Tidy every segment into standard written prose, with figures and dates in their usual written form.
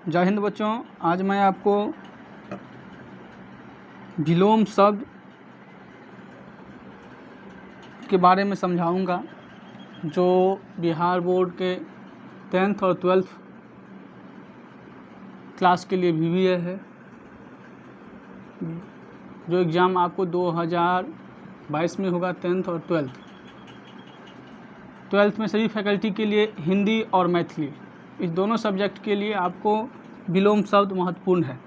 जय हिंद बच्चों। आज मैं आपको विलोम शब्द के बारे में समझाऊंगा जो बिहार बोर्ड के 10th और 12th क्लास के लिए VBA है। जो एग्ज़ाम आपको 2022 में होगा 10th और 12th में सभी फैकल्टी के लिए हिंदी और मैथिली, इस दोनों सब्जेक्ट के लिए आपको विलोम शब्द महत्वपूर्ण है।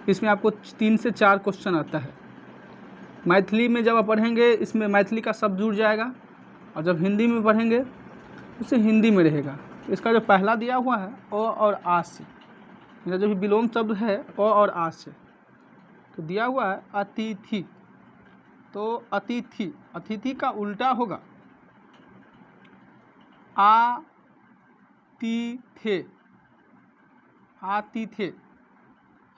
इसमें आपको 3 से 4 क्वेश्चन आता है। मैथिली में जब आप पढ़ेंगे इसमें मैथिली का शब्द जुड़ जाएगा, और जब हिंदी में पढ़ेंगे उससे हिंदी में रहेगा। इसका जो पहला दिया हुआ है अ और आ से, मेरा जो भी विलोम शब्द है अ और आ से, तो दिया हुआ है अतिथि। तो अतिथि, अतिथि का उल्टा होगा आतिथे, आतिथे।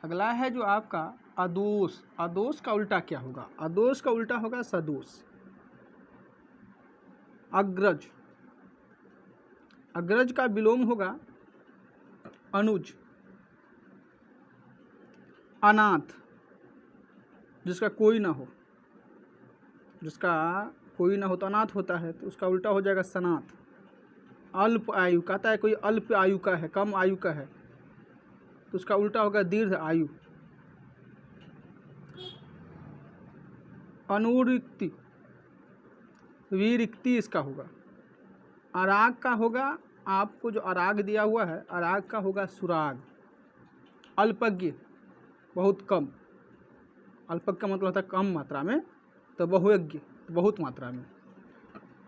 अगला है जो आपका अदोष। अदोष का उल्टा क्या होगा? अदोष का उल्टा होगा सदोष। अग्रज, अग्रज का विलोम होगा अनुज। अनाथ, जिसका कोई ना हो, जिसका कोई ना हो तो अनाथ होता है, तो उसका उल्टा हो जाएगा सनाथ। अल्प आयु, कहता है कोई अल्प आयु का है, कम आयु का है, तो उसका उल्टा होगा दीर्घ आयु। अनुरिक्ति, विरिक्ति इसका होगा। अराग का होगा, आपको जो अराग दिया हुआ है अराग का होगा सुराग। अल्पज्ञ, बहुत कम। अल्पज्ञ का मतलब होता है कम मात्रा में, तो बहुयज्ञ, तो बहुत मात्रा में।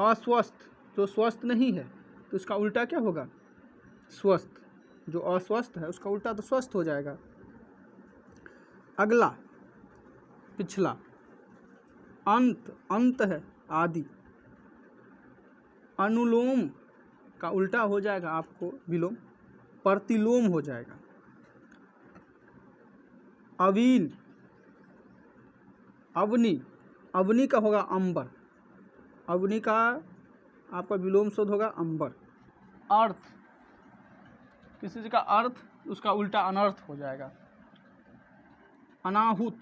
अस्वस्थ, जो स्वस्थ नहीं है तो उसका उल्टा क्या होगा? स्वस्थ। जो अस्वस्थ है उसका उल्टा तो स्वस्थ हो जाएगा। अगला, पिछला। अंत, अंत है आदि। अनुलोम का उल्टा हो जाएगा आपको विलोम, प्रतिलोम हो जाएगा। अवीन, अवनी, अवनी का होगा अंबर। अवनी का आपका विलोम शब्द होगा अंबर। अर्थ, किसी चीज का अर्थ, उसका उल्टा अनर्थ हो जाएगा। अनाहुत,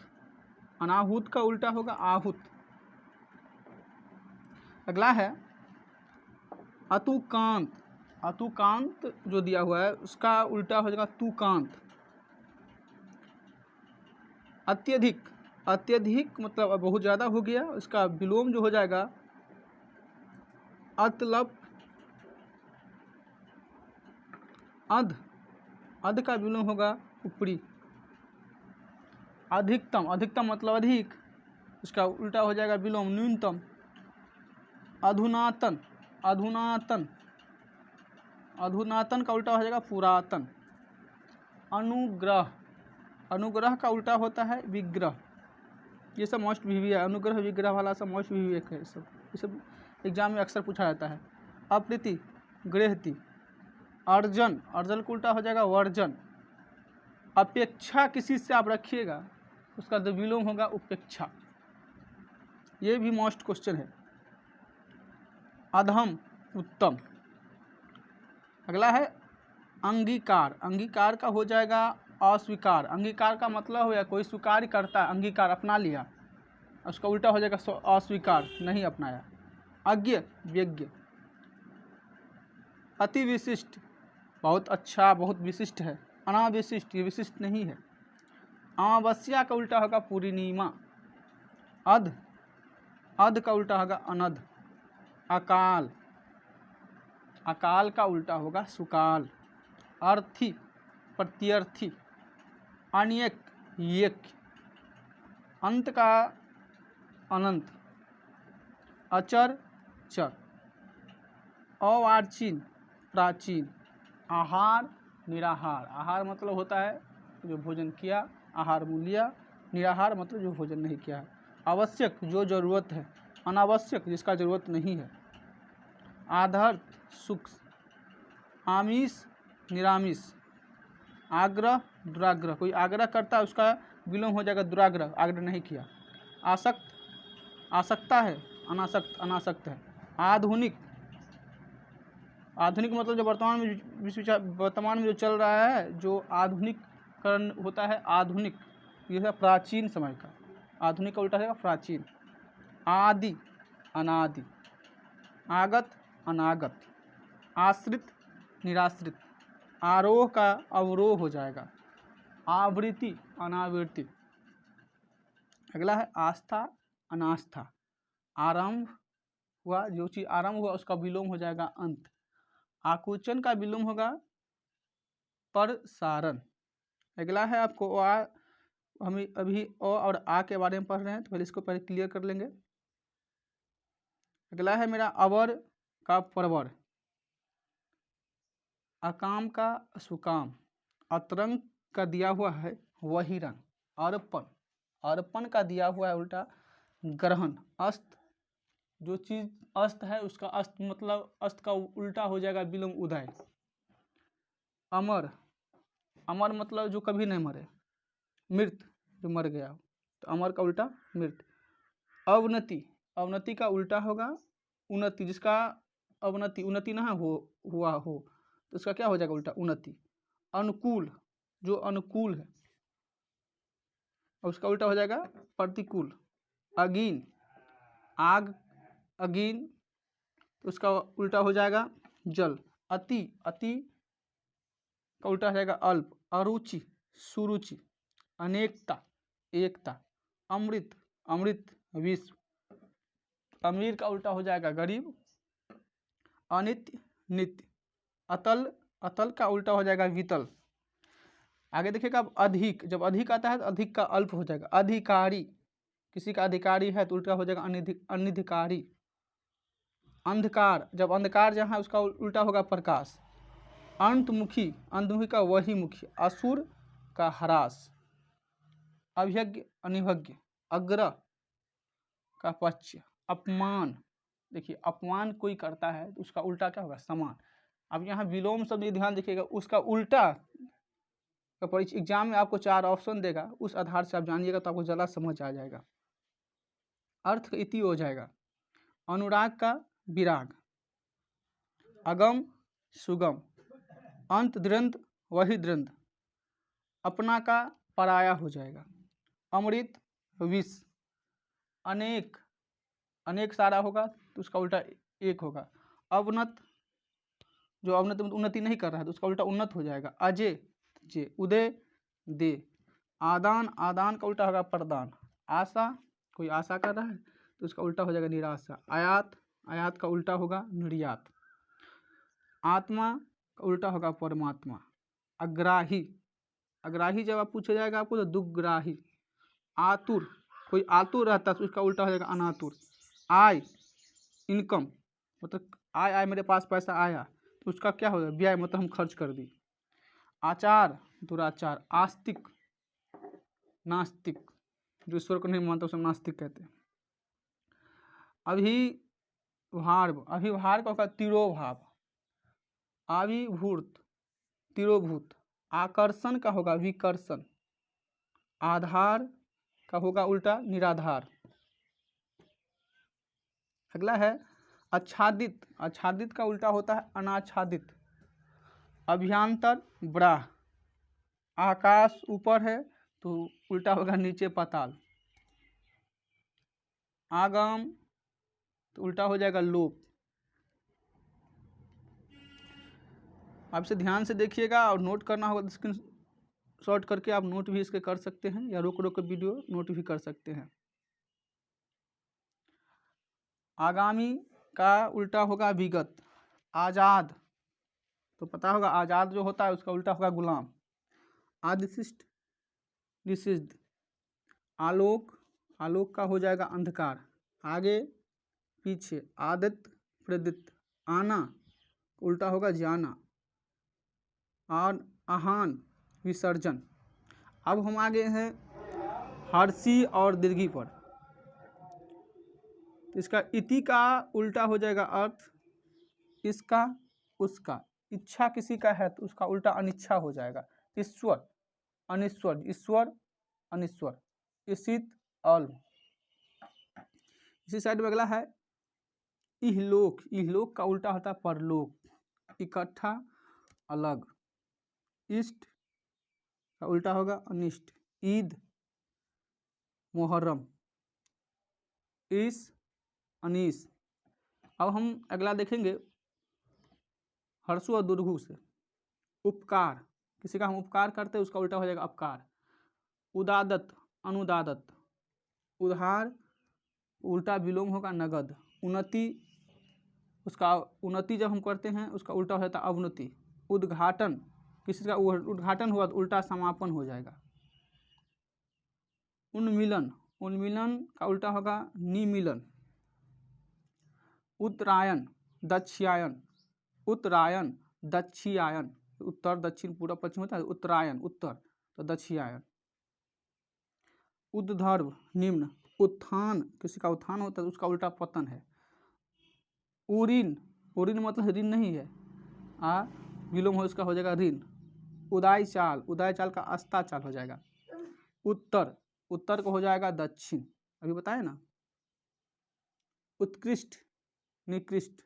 अनाहुत का उल्टा होगा आहुत। अगला है अतुकांत। अतुकांत जो दिया हुआ है उसका उल्टा हो जाएगा तुकांत। अत्यधिक, अत्यधिक मतलब बहुत ज़्यादा हो गया, उसका विलोम जो हो जाएगा अतलप। अध, अध का विलोम होगा ऊपरी। अधिकतम, अधिकतम मतलब अधिक, उसका उल्टा हो जाएगा विलोम न्यूनतम। अधुनातन, अधुनातन, अधुनातन का उल्टा हो जाएगा पुरातन। अनुग्रह, अनुग्रह का उल्टा होता है विग्रह। ये सब मोस्ट VBA है, अनुग्रह विग्रह वाला सब मोस्ट VBA है। ये सब एग्जाम में अक्सर पूछा जाता है। अप्रीति, गृहति। अर्जन, अर्जन का उल्टा हो जाएगा वर्जन। अपेक्षा किसी से आप रखिएगा, उसका जो विलोम होगा उपेक्षा। ये भी मोस्ट क्वेश्चन है। अधम, उत्तम। अगला है अंगीकार। अंगीकार का हो जाएगा अस्वीकार। अंगीकार का मतलब हो गया कोई स्वीकार करता है, अंगीकार अपना लिया, उसका उल्टा हो जाएगा अस्वीकार, नहीं अपनाया। अज्ञ, व्यज्ञ। अति विशिष्ट, बहुत अच्छा, बहुत विशिष्ट है। अनाविशिष्ट, ये विशिष्ट नहीं है। अमावस्या का उल्टा होगा पूर्णिमा। अध, अध का उल्टा होगा अनध। अकाल, अकाल का उल्टा होगा सुकाल। अर्थी, प्रत्यर्थी। अनियक, यक। अंत का अनंत। अचर, चर। अवार्चीन, प्राचीन। आहार, निराहार। आहार मतलब होता है जो भोजन किया, आहार मूल्य। निराहार मतलब जो भोजन नहीं किया है। आवश्यक, जो जरूरत है। अनावश्यक, जिसका जरूरत नहीं है। आधार, सुख। आमिष, निरामिष। आग्रह, दुराग्रह, कोई आग्रह करता है उसका विलोम हो जाएगा दुराग्रह, आग्रह नहीं किया। आसक्त, आसक्ता है, अनासक्त, अनासक्त है। आधुनिक, आधुनिक मतलब जो वर्तमान में जो चल रहा है, जो आधुनिकरण होता है, आधुनिक ये है प्राचीन समय का, आधुनिक का उल्टा है प्राचीन। आदि अनादि, आगत अनागत, आश्रित निराश्रित, आरोह का अवरोह हो जाएगा, आवृत्ति अनावृत्ति। अगला है आस्था अनास्था, आरंभ हुआ, जो चीज आरंभ हुआ उसका विलोम हो जाएगा अंत। आकुंचन का विलोम होगा प्रसारण। अगला है आपको हम अभी और आ के बारे में पढ़ रहे हैं, तो पहले इसको पहले क्लियर कर लेंगे। अगला है मेरा अवर का परवर, अकाम का सुकाम, अतरंग का दिया हुआ है वही रंग, अर्पण, अर्पण का दिया हुआ है उल्टा ग्रहण, अस्त, जो चीज अस्त है उसका अस्त मतलब अस्त का उल्टा हो जाएगा विलोम उदय। अमर, अमर मतलब जो कभी नहीं मरे, मृत जो मर गया हो, तो अमर का उल्टा मृत। अवनति, अवनति का उल्टा होगा उन्नति, जिसका अवनति उन्नति ना हुआ हो तो उसका क्या हो जाएगा उल्टा उन्नति। अनुकूल, जो अनुकूल है उसका उल्टा हो जाएगा प्रतिकूल। अगीन, आग अगीन, तो उसका उल्टा हो जाएगा जल। अति, अति का उल्टा हो जाएगा अल्प। अरुचि सुरुचि, अनेकता एकता। अमृत, अमृत विश्व, अमीर का उल्टा हो जाएगा गरीब। अनित्य नित्य। अतल, अतल का उल्टा हो जाएगा वितल। आगे देखिएगा अब अधिक, जब अधिक आता है तो अधिक का अल्प हो जाएगा अधिकारी, किसी का अधिकारी है तो उल्टा हो जाएगा अनधिकारी। अंधकार, जब अंधकार जहाँ है उसका उल्टा होगा प्रकाश। अंतमुखी, अंतमुखी का वही मुखी। असुर का ह्रास। अभिज्ञ अनिभज्ञ, अग्र का पक्ष। अपमान, देखिए अपमान कोई करता है तो उसका उल्टा क्या होगा समान। अब यहाँ विलोम शब्द ध्यान देखिएगा, उसका उल्टा का परीक्षा एग्जाम में आपको 4 ऑप्शन देगा, उस आधार से आप जानिएगा तो आपको ज़्यादा समझ आ जाएगा। अर्थ का इति हो जाएगा। अनुराग का विराग। अगम सुगम। अंत द्रंद वही द्रंद, अपना का पराया हो जाएगा। अमृत विष। अनेक, अनेक सारा होगा तो उसका उल्टा एक होगा। अवनत, जो अवनत उन्नति नहीं कर रहा है तो उसका उल्टा उन्नत हो जाएगा। अजय जे, उदय दे। आदान, आदान का उल्टा होगा प्रदान। आशा, कोई आशा कर रहा है तो उसका उल्टा हो जाएगा निराशा। आयात, आयात का उल्टा होगा निर्यात। आत्मा का उल्टा होगा परमात्मा। अग्राही, अग्राही जब आप पूछा जाएगा आपको तो दुग्राही। आतुर, कोई आतुर रहता है तो उसका उल्टा हो जाएगा अनातुर। आय, इनकम, मतलब आय मेरे पास पैसा आया तो उसका क्या होगा व्यय, मतलब हम खर्च कर दी। आचार दुराचार। आस्तिक नास्तिक, जो ईश्वर को नहीं मानता उसे नास्तिक कहते हैं। अभिभार, अभिभार का होगा तिरोभाव। आविभूत तिरोभूत। आकर्षण का होगा विकर्षण। आधार का होगा उल्टा निराधार। अगला है आच्छादित, आच्छादित का उल्टा होता है अनाच्छादित। अभ्यंतर ब्राह, आकाश ऊपर है तो उल्टा होगा नीचे पाताल। आगम तो उल्टा हो जाएगा लोप। आप इसे ध्यान से देखिएगा और नोट करना होगा, स्क्रीन शॉट करके आप नोट भी इसके कर सकते हैं या रोक रोक के वीडियो नोट भी कर सकते हैं। आगामी का उल्टा होगा विगत। आज़ाद, तो पता होगा आज़ाद जो होता है उसका उल्टा होगा गुलाम। आदिशिष्ट निषिद्ध। आलोक, आलोक का हो जाएगा अंधकार। आगे पीछे। आदित्य प्रदित्य। आना उल्टा होगा जाना। आहान विसर्जन। अब हम आगे हैं हर्षी और दीर्घी पर। तो इसका इति का उल्टा हो जाएगा अर्थ, इसका उसका। इच्छा किसी का है तो उसका उल्टा अनिच्छा हो जाएगा। ईश्वर अनिश्वर, ईश्वर अनिश्वर। ईशित अल। इसी साइड में अगला है इहलोक, इहलोक का उल्टा होता है परलोक। इकट्ठा, अलग। इष्ट का उल्टा होगा अनिष्ट। ईद, मुहर्रम। ईस, अनीस। अब हम अगला देखेंगे हर्षु और दुर्घु से। उपकार, किसी का हम उपकार करते हैं उसका उल्टा हो जाएगा अपकार। उदादत, अनुदादत। उधार, उल्टा विलोम होगा नगद। उन्नति, उसका उन्नति जब हम करते हैं उसका उल्टा हो जाता है अवनति। उद्घाटन, किसी का उद्घाटन हुआ तो उल्टा समापन हो जाएगा। उन्मिलन, उन्मिलन का उल्टा होगा निमिलन। उत्तरायण, दक्षिणायन। उत्तरायण, दक्षिणायन। उत्तर दक्षिण पूरा पश्चिम होता है, उत्तरायण उत्तर, तो दक्षिणायन। उद्धर्व, निम्न। उत्थान, किसी का उत्थान होता है उसका उल्टा पतन है। उरीन, उरीन मतलब ऋण नहीं है, विलोम हो उसका हो जाएगा ऋण। उदाई चाल, उदाई चाल का अस्ता चाल हो जाएगा। उत्तर, उत्तर को हो जाएगा दक्षिण, अभी बताए ना। उत्कृष्ट, निकृष्ट।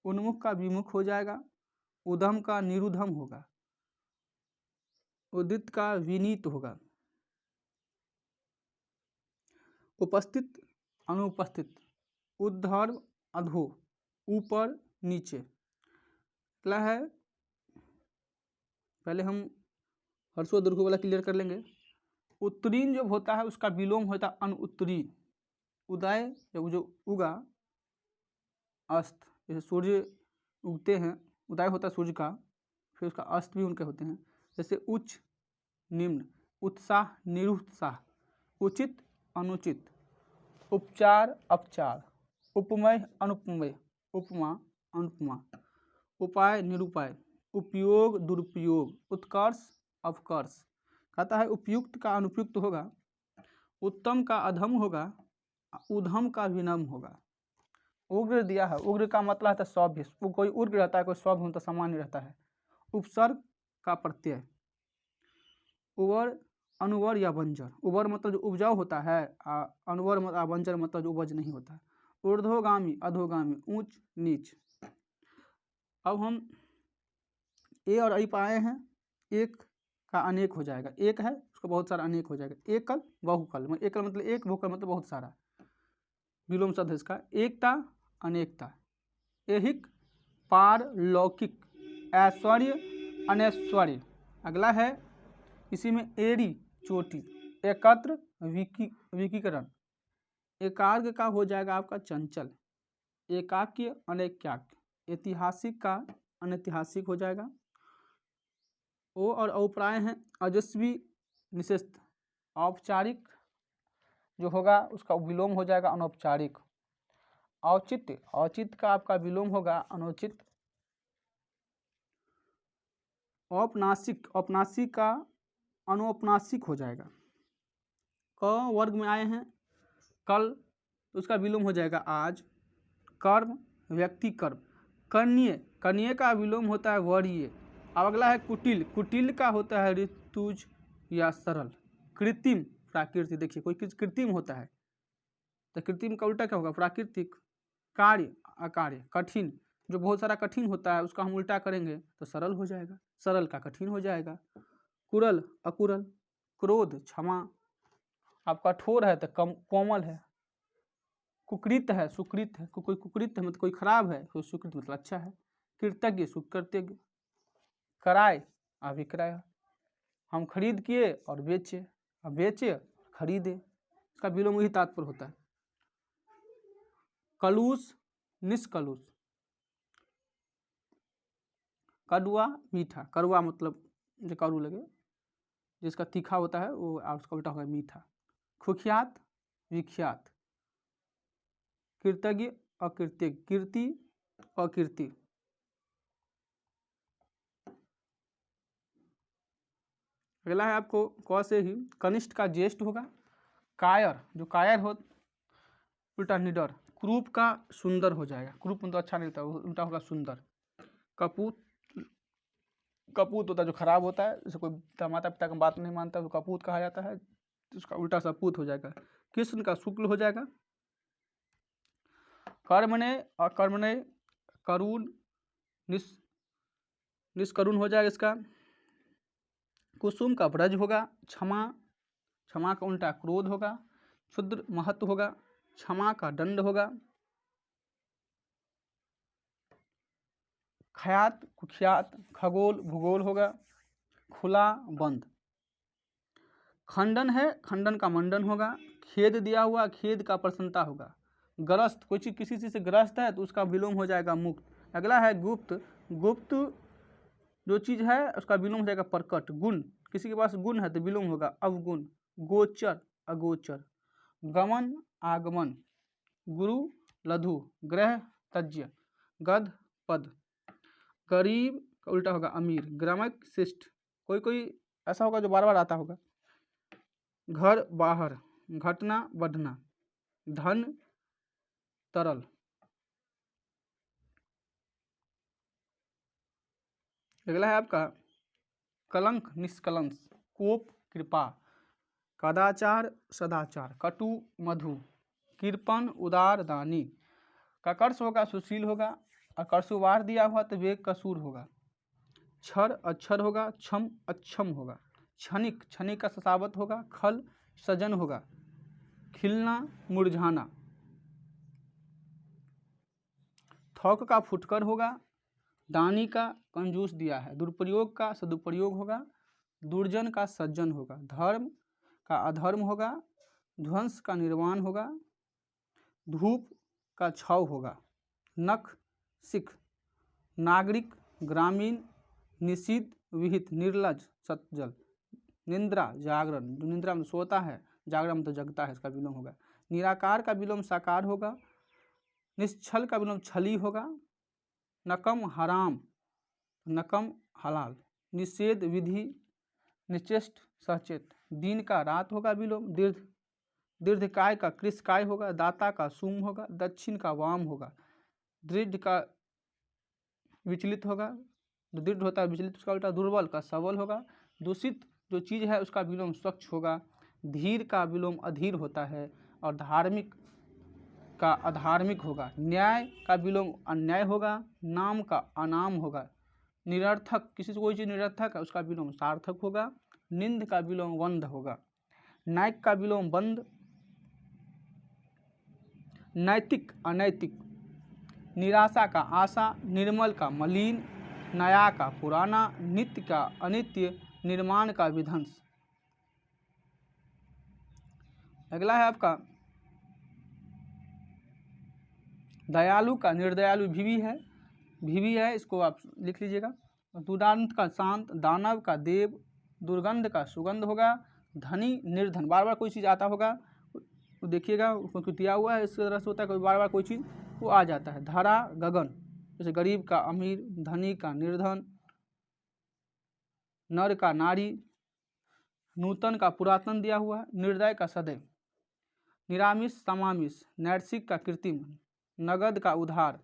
उन्मुख का विमुख हो जाएगा। उधम का निरुधम होगा। उदित का विनीत होगा। उपस्थित, अनुपस्थित। उद्धर्व, अधो, ऊपर नीचे। अगला है, पहले हम हर्षो दुर्घु वाला क्लियर कर लेंगे। उत्तीर्ण जो होता है उसका विलोम होता है अनुत्तीर्ण। उदय, जब जो उगा, अस्त, जैसे सूर्य उगते हैं, उदय होता है सूर्य का, फिर उसका अस्त भी उनके होते हैं। जैसे उच्च, निम्न। उत्साह, निरुत्साह। उचित, अनुचित। उपचार, अपचार। उपमेय, अनुपमेय। उपमा, अनुपमा। उपाय, निरुपाय। उपयोग, दुरुपयोग। उत्कर्ष, अपकर्ष। कहता है उपयुक्त का अनुपयुक्त होगा, उत्तम का अधम होगा, उधम का विनम होगा। उग्र दिया है, उग्र का मतलब है सौभ्य, कोई उग्र रहता है कोई सौभ्य होता सामान्य रहता है। उपसर्ग का प्रत्यय। उवर, अनुवर या बंजर। उवर मतलब जो उपजाऊ होता है, अनुवर मतलब बंजर मतलब जो उपज नहीं होता है। ऊर्ध्वगामी, अधोगामी, ऊंच नीच। अब हम ए और आई पाए हैं। एक का अनेक हो जाएगा, एक है उसका बहुत सारा अनेक हो जाएगा। एकल, बहुकल, एकल मतलब एक, बहुकल मतलब बहुत सारा, विलोम शब्द है इसका। एकता, अनेकता। ऐहिक, पारलौकिक। ऐश्वर्य, अनैश्वर्य। अगला है इसी में एरी, चोटी। एकत्र, विकीकरण। एकाग्र का हो जाएगा आपका चंचल। एकाक्य, अनैक्याक्य। ऐतिहासिक का अनैतिहासिक हो जाएगा। ओ और औप्राय हैं अजस्वी, निषेध। औपचारिक जो होगा उसका विलोम हो जाएगा अनौपचारिक। औचित्य, औचित्य का आपका विलोम होगा अनौचित। औपनासिक, औपनासिक का अनौपनासिक हो जाएगा। क वर्ग में आए हैं कल, तो उसका विलोम हो जाएगा आज। कर्म, व्यक्ति कर्म। कन्ये, कन्ये का विलोम होता है वरीय। अब अगला है कुटिल, कुटिल का होता है ऋतुज या सरल। कृत्रिम, प्राकृतिक। देखिए कोई कृत्रिम होता है तो कृत्रिम का उल्टा क्या होगा प्राकृतिक। कार्य, अकार्य। कठिन, जो बहुत सारा कठिन होता है उसका हम उल्टा करेंगे तो सरल हो जाएगा, सरल का कठिन हो जाएगा। कुरल, अकुरल। क्रोध, क्षमा। आप कठोर है तो कोमल है। कुकृत है, सुकृत है। कोई कुकृत है मतलब कोई खराब है, कोई सुकृत मतलब अच्छा है। कृतज्ञ, सुकृतज्ञ। कराय, अभिक्रय। हम खरीद किए और बेचे, अब बेचे खरीदे, इसका विलोम वही तात्पर्य होता है। कलुष, निष्कलुष। कड़वा, मीठा। कड़वा मतलब जो कड़ू लगे, जिसका तीखा होता है वो, और उसका उल्टा होगा मीठा। कुख्यात, विख्यात। कृतज्ञ, अकृतज्ञ। कीर्ति, अकीर्ति। अगला है आपको क से ही कनिष्ठ का ज्येष्ठ होगा। कायर, जो कायर हो उल्टा निडर। क्रूप का सुंदर हो जाएगा, क्रूप मतलब अच्छा नहीं होता, उल्टा होगा सुंदर। कपूत, कपूत होता है जो खराब होता है, जैसे कोई माता पिता का बात नहीं मानता तो कपूत कहा जाता है, उसका उल्टा सपूत हो जाएगा। कृष्ण का शुक्ल हो जाएगा। कर्मणे, अकर्मणे। करुण, निष्करुण हो जाएगा इसका। कुसुम का ब्रज होगा। क्षमा, क्षमा का उल्टा क्रोध होगा। क्षुद्र महत्व होगा। क्षमा का दंड होगा। ख्यात कुख्यात, खगोल भूगोल होगा। खुला बंद। खंडन है, खंडन का मंडन होगा। खेद दिया हुआ, खेद का प्रसन्नता होगा। ग्रस्त, कोई चीज़ किसी चीज़ से ग्रस्त है तो उसका विलोम हो जाएगा मुक्त। अगला है गुप्त। गुप्त जो चीज़ है उसका विलोम हो जाएगा प्रकट। गुण, किसी के पास गुण है तो विलोम होगा अवगुण। गोचर अगोचर। गमन आगमन। गुरु लघु। ग्रह तज्य। गध पद। गरीब का उल्टा होगा अमीर। ग्रामक शिष्ट, कोई कोई ऐसा होगा जो बार बार आता होगा। घर बाहर। घटना बढ़ना। धन तरल। अगला है आपका कलंक निष्कलंक। कोप कृपा। कदाचार सदाचार। कटु मधु। कृपण उदार दानी। ककर्ष होगा सुशील होगा। और कर्षुवार दिया हुआ तो वे कसूर होगा। क्षर अक्षर होगा। क्षम अक्षम होगा। क्षणिक, क्षणिक का ससावत होगा। खल सजन होगा। खिलना मुरझाना। थौक का फुटकर होगा। दानी का कंजूस दिया है। दुरुपयोग का सदुपयोग होगा। दुर्जन का सज्जन होगा। धर्म का अधर्म होगा। ध्वंस का निर्वाण होगा। धूप का छाव होगा। नख सिख। नागरिक ग्रामीण। निषिद्ध विहित। निर्लज सतजल। निंद्रा जागरण, जो निंद्रा में सोता है, जागरण में तो जगता है, इसका विलोम होगा। निराकार का विलोम साकार होगा। निश्छल का विलोम छली होगा। नकम हराम, नकम हलाल। निषेध विधि। निचेष्ट सचेत। दिन का रात होगा विलोम। दीर्घ, दीर्घकाय का कृषकाय होगा। दाता का सुम होगा। दक्षिण का वाम होगा। दृढ़ का विचलित होगा। जो दृढ़ होता है विचलित उसका उल्टा दुर्बल का सबल होगा। दूषित जो चीज़ है उसका विलोम स्वच्छ होगा। धीर का विलोम अधीर होता है। और धार्मिक का अधार्मिक होगा। न्याय का विलोम अन्याय होगा। नाम का अनाम होगा। निरर्थक, किसी से कोई चीज़ निरर्थक है उसका विलोम सार्थक होगा। निंद का विलोम वंद होगा। नायक का विलोम बंद। नैतिक अनैतिक। निराशा का आशा। निर्मल का मलिन। नया का पुराना। नित्य का अनित्य। निर्माण का विध्वंस। अगला है आपका दयालु का निर्दयालु। भी है, इसको आप लिख लीजिएगा। दुदांत का शांत। दानव का देव। दुर्गंध का सुगंध होगा। धनी निर्धन, बार बार कोई चीज़ आता होगा तो देखिएगा उसको दिया हुआ है, इस तरह से होता है कोई बार बार कोई चीज़ वो आ जाता है। धरा गगन, जैसे गरीब का अमीर। धनी का निर्धन। नर का नारी। नूतन का पुरातन दिया हुआ है। निर्दय का सदैव। निरामिष समामिष। नैर्सिक का कृत्रिम। नगद का उधार।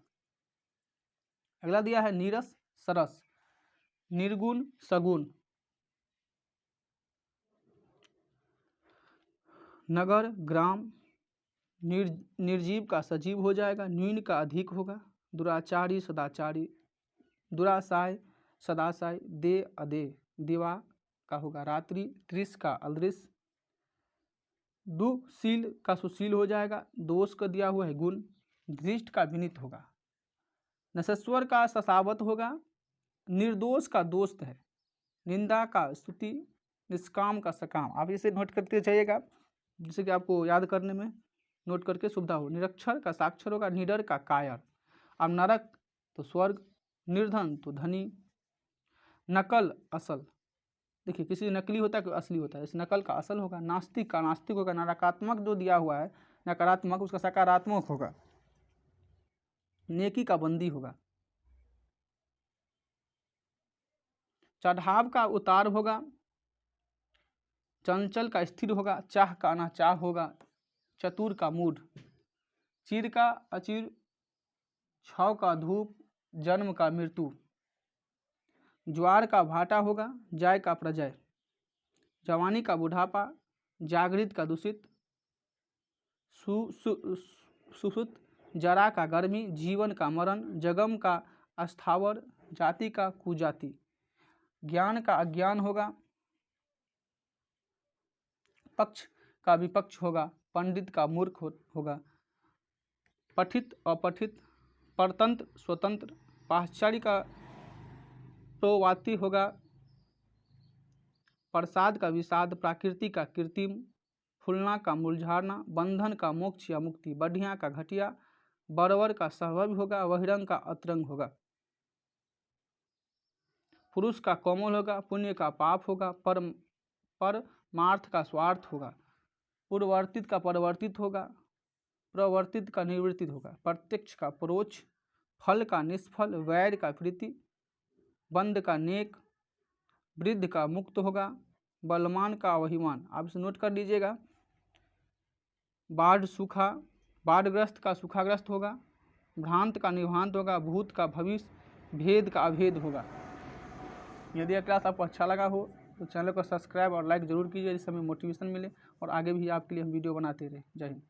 अगला दिया है नीरस सरस। निर्गुण सगुण। नगर ग्राम। निर्जीव का सजीव हो जाएगा। न्यून का अधिक होगा। दुराचारी सदाचारी। दुराशाय सदाशाय। दे अदे। दिवा का होगा रात्रि। दृश्य का अदृश्य। दुशील का सुशील हो जाएगा। दोष का दिया हुआ है गुण। धृष्ट का विनित होगा। नशस्वर का ससावत होगा। निर्दोष का दोस्त है। निंदा का स्तुति। निष्काम का सकाम। आप इसे नोट करते जाइएगा जिससे कि आपको याद करने में नोट करके सुविधा हो। निरक्षर का साक्षर होगा। निडर का कायर। अब नरक तो स्वर्ग। निर्धन तो धनी। नकल असल, देखिए किसी नकली होता है कोई असली होता है, इस नकल का असल होगा। नास्तिक का नास्तिक होगा। नकारात्मक जो दिया हुआ है नकारात्मक उसका सकारात्मक होगा। नेकी का बंदी होगा। चढ़ाव का उतार होगा। चंचल का स्थिर होगा। चाह का अनाचाह होगा। चतुर का मूढ़। चिर का अचिर। छाव का धूप। जन्म का मृत्यु। ज्वार का भाटा होगा। जय का प्रजय। जवानी का बुढ़ापा। जागृत का दूषित। सुसुत। जरा का गर्मी। जीवन का मरण। जगम का अस्थावर। जाति का कुजाति। ज्ञान का अज्ञान होगा, पक्ष का विपक्ष होगा, पंडित का मूर्ख होगा, पठित अपठित, परतंत्र स्वतंत्र, पाश्चात्य का प्रोवाती होगा, प्रसाद का विषाद, प्राकृति का कृत्रिम, फूलना का मुरझाना, बंधन का मोक्ष या मुक्ति, बढ़िया का घटिया, बरवर का स्वाभाविक होगा, बहिरंग का अतरंग होगा, पुरुष का कोमल होगा, पुण्य का पाप होगा, परमार्थ का स्वार्थ होगा, पूर्ववर्तित का परिवर्तित होगा, प्रवर्तित का निवृत्तित होगा, प्रत्यक्ष का परोक्ष, फल का निष्फल, वैर का प्रीति, बंद का नेक, वृद्ध का मुक्त होगा, बलवान का अभिमान। आप इसे नोट कर लीजिएगा। बाढ़ग्रस्त का सूखाग्रस्त होगा, भ्रांत का निभ्रांत होगा, भूत का भविष्य, भेद का अभेद होगा। यदि यह क्लास आपको अच्छा लगा हो तो चैनल को सब्सक्राइब और लाइक ज़रूर कीजिए, जिससे हमें मोटिवेशन मिले और आगे भी आपके लिए हम वीडियो बनाते रहे। जय हिंद।